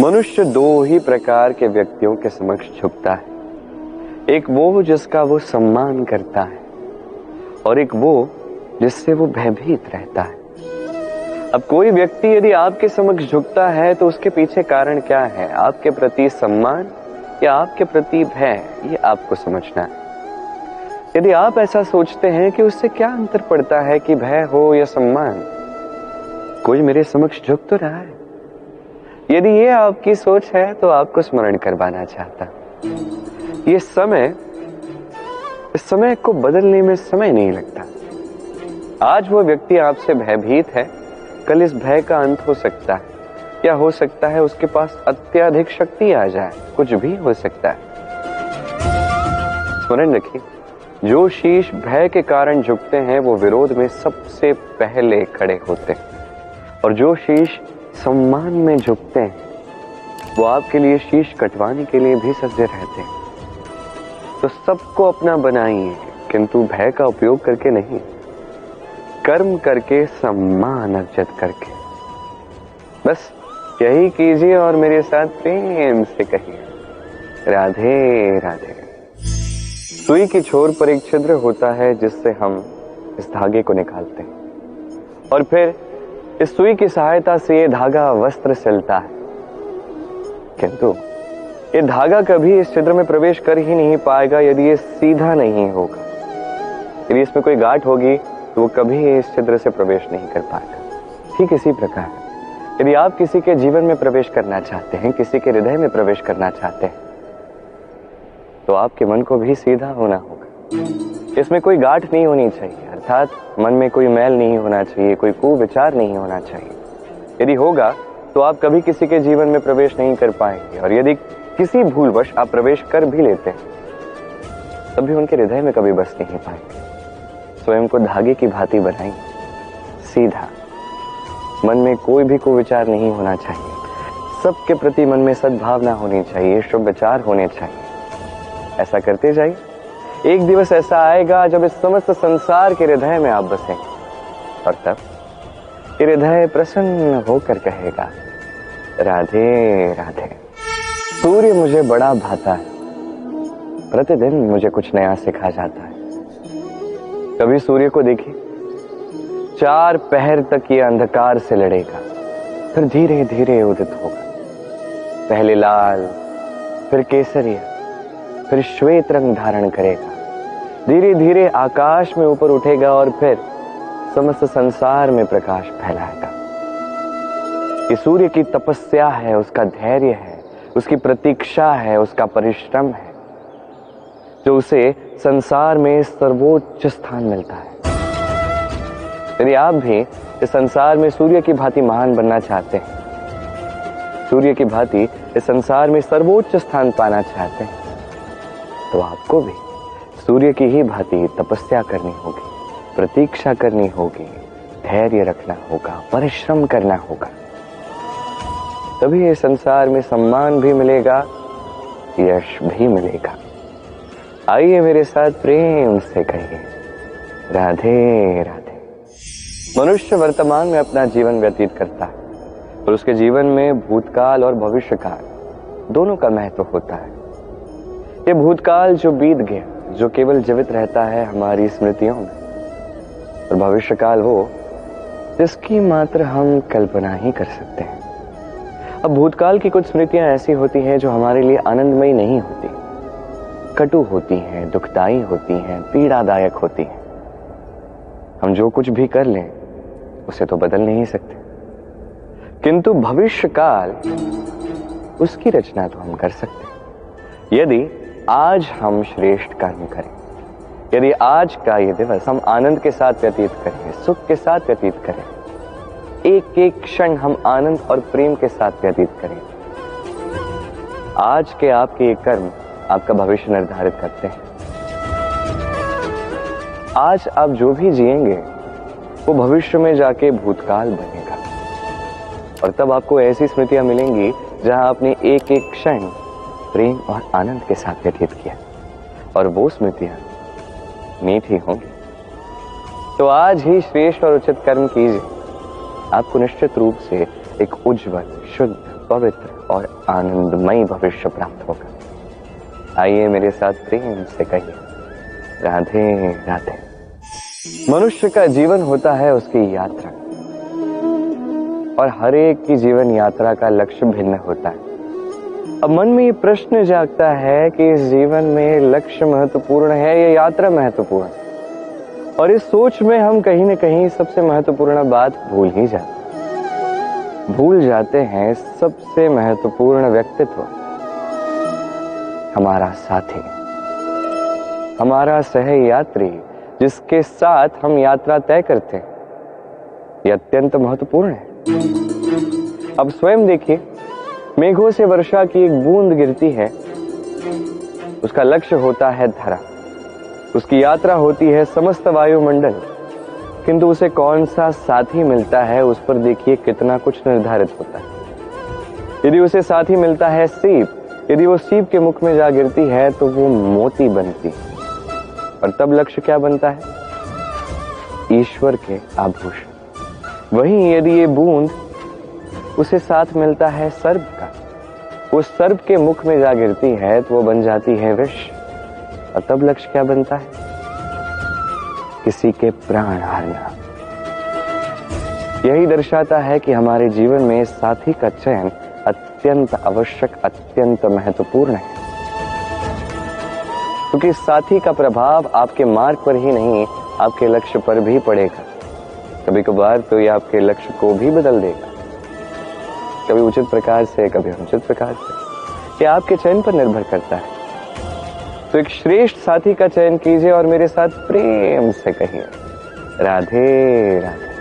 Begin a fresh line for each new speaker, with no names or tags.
मनुष्य दो ही प्रकार के व्यक्तियों के समक्ष झुकता है, एक वो जिसका वो सम्मान करता है और एक वो जिससे वो भयभीत रहता है। अब कोई व्यक्ति यदि आपके समक्ष झुकता है तो उसके पीछे कारण क्या है, आपके प्रति सम्मान या आपके प्रति भय, ये आपको समझना है। यदि आप ऐसा सोचते हैं कि उससे क्या अंतर पड़ता है कि भय हो या सम्मान, कोई मेरे समक्ष झुक तो रहा है, यदि ये आपकी सोच है तो आपको स्मरण करवाना चाहता। ये इस समय को बदलने में समय नहीं लगता। आज वो व्यक्ति आपसे भयभीत है, कल इस भय का अंत हो सकता है, या हो सकता है उसके पास अत्यधिक शक्ति आ जाए, कुछ भी हो सकता है। स्मरण रखिए, जो शीश भय के कारण झुकते हैं वो विरोध में सबसे पहले खड़े होते हैं, और जो शीश सम्मान में झुकते हैं वो आपके लिए शीश कटवाने के लिए भी सज्ज रहते हैं। तो सबको अपना बनाइए, किंतु भय का उपयोग करके नहीं, कर्म करके, सम्मान अर्जित करके। बस यही कीजिए और मेरे साथ प्रेम से कहिए, राधे राधे। सुई की छोर पर एक छिद्र होता है जिससे हम इस धागे को निकालते हैं, और फिर इस सुई की सहायता से ये धागा वस्त्र सिलता है। किंतु ये धागा कभी इस छिद्र में प्रवेश कर ही नहीं पाएगा यदि ये सीधा नहीं होगा। यदि इसमें कोई गांठ होगी तो वो कभी इस छिद्र से प्रवेश नहीं कर पाएगा। ठीक इसी प्रकार यदि आप किसी के जीवन में प्रवेश करना चाहते हैं, किसी के हृदय में प्रवेश करना चाहते हैं, तो आपके मन को भी सीधा होना होगा। इसमें कोई गांठ नहीं होनी चाहिए, अर्थात मन में कोई मैल नहीं होना चाहिए, कोई कुविचार नहीं होना चाहिए। यदि होगा तो आप कभी किसी के जीवन में प्रवेश नहीं कर पाएंगे, और यदि किसी भूलवश आप प्रवेश कर भी लेते हैं तभी उनके हृदय में कभी बस नहीं पाएंगे। स्वयं को धागे की भांति बनाएं, सीधा। मन में कोई भी कुविचार नहीं होना चाहिए, सबके प्रति मन में सद्भावना होनी चाहिए, शुभ विचार होने चाहिए। ऐसा करते जाइए, एक दिवस ऐसा आएगा जब इस समस्त संसार के हृदय में आप बसेंगे, और तब हृदय प्रसन्न होकर कहेगा, राधे राधे। सूर्य मुझे बड़ा भाता है, प्रतिदिन मुझे कुछ नया सिखा जाता है। कभी सूर्य को देखिए, 4 पहर तक ये अंधकार से लड़ेगा, फिर धीरे धीरे उदित होगा। पहले लाल, फिर केसरिया, फिर श्वेत रंग धारण करेगा, धीरे धीरे आकाश में ऊपर उठेगा और फिर समस्त संसार में प्रकाश फैलाएगा। ये सूर्य की तपस्या है, उसका धैर्य है, उसकी प्रतीक्षा है, उसका परिश्रम है, जो उसे संसार में सर्वोच्च स्थान मिलता है। यदि आप भी इस संसार में सूर्य की भांति महान बनना चाहते हैं, सूर्य की भांति इस संसार में सर्वोच्च स्थान पाना चाहते हैं, तो आपको भी सूर्य की ही भांति तपस्या करनी होगी, प्रतीक्षा करनी होगी, धैर्य रखना होगा, परिश्रम करना होगा। तभी इस संसार में सम्मान भी मिलेगा, यश भी मिलेगा। आइए मेरे साथ प्रेम से कहिए, राधे राधे। मनुष्य वर्तमान में अपना जीवन व्यतीत करता है, और उसके जीवन में भूतकाल और भविष्यकाल दोनों का महत्व होता है। ये भूतकाल जो बीत गया, जो केवल जीवित रहता है हमारी स्मृतियों में, और भविष्यकाल वो जिसकी मात्र हम कल्पना ही कर सकते हैं। अब भूतकाल की कुछ स्मृतियां ऐसी होती हैं जो हमारे लिए आनंदमयी नहीं होती, कटु होती हैं, दुखदायी होती हैं, पीड़ादायक होती हैं। हम जो कुछ भी कर लें उसे तो बदल नहीं सकते, किंतु भविष्यकाल, उसकी रचना तो हम कर सकते हैं। यदि आज हम श्रेष्ठ कर्म करें, यदि आज का ये दिवस हम आनंद के साथ व्यतीत करें, सुख के साथ व्यतीत करें, एक एक क्षण हम आनंद और प्रेम के साथ व्यतीत करें, आज के आपके ये कर्म आपका भविष्य निर्धारित करते हैं। आज आप जो भी जिएंगे वो भविष्य में जाके भूतकाल बनेगा, और तब आपको ऐसी स्मृतियां मिलेंगी जहां आपने एक एक क्षण प्रेम और आनंद के साथ व्यतीत किया, और वो स्मृतियां मीठी होंगी। तो आज ही श्रेष्ठ और उचित कर्म कीजिए, आपको निश्चित रूप से एक उज्जवल, शुद्ध, पवित्र और आनंदमयी भविष्य प्राप्त होगा। आइए मेरे साथ प्रेम से कहिए, राधे राधे। मनुष्य का जीवन होता है उसकी यात्रा, और हर एक की जीवन यात्रा का लक्ष्य भिन्न होता है। अब मन में ये प्रश्न जागता है कि इस जीवन में लक्ष्य महत्वपूर्ण है या यात्रा महत्वपूर्ण? और इस सोच में हम कहीं न कहीं सबसे महत्वपूर्ण बात भूल जाते हैं सबसे महत्वपूर्ण व्यक्तित्व, हमारा साथी, हमारा सहयात्री, जिसके साथ हम यात्रा तय करते हैं। यह अत्यंत महत्वपूर्ण है। अब स्वयं देखिए, मेघों से वर्षा की एक बूंद गिरती है, उसका लक्ष्य होता है धरा, उसकी यात्रा होती है समस्त वायुमंडल, किंतु उसे कौन सा साथी मिलता है उस पर देखिए कितना कुछ निर्धारित होता है। यदि उसे साथी मिलता है सीप, यदि वो सीप के मुख में जा गिरती है तो वो मोती बनती है, और तब लक्ष्य क्या बनता है? ईश्वर के आभूषण। वहीं यदि ये बूंद उसे साथ मिलता है सर्प का, वो सर्प के मुख में जा गिरती है तो वो बन जाती है विष, और तब लक्ष्य क्या बनता है? किसी के प्राण हारना। यही दर्शाता है कि हमारे जीवन में साथी का चयन अत्यंत आवश्यक, अत्यंत महत्वपूर्ण है, क्योंकि साथी का प्रभाव आपके मार्ग पर ही नहीं, आपके लक्ष्य पर भी पड़ेगा। कभी कभार तो ये आपके लक्ष्य को भी बदल देगा, कभी उचित प्रकार से, कभी अनुचित प्रकार से। ये आपके चयन पर निर्भर करता है। तो एक श्रेष्ठ साथी का चयन कीजिए और मेरे साथ प्रेम से कहिए, राधे राधे।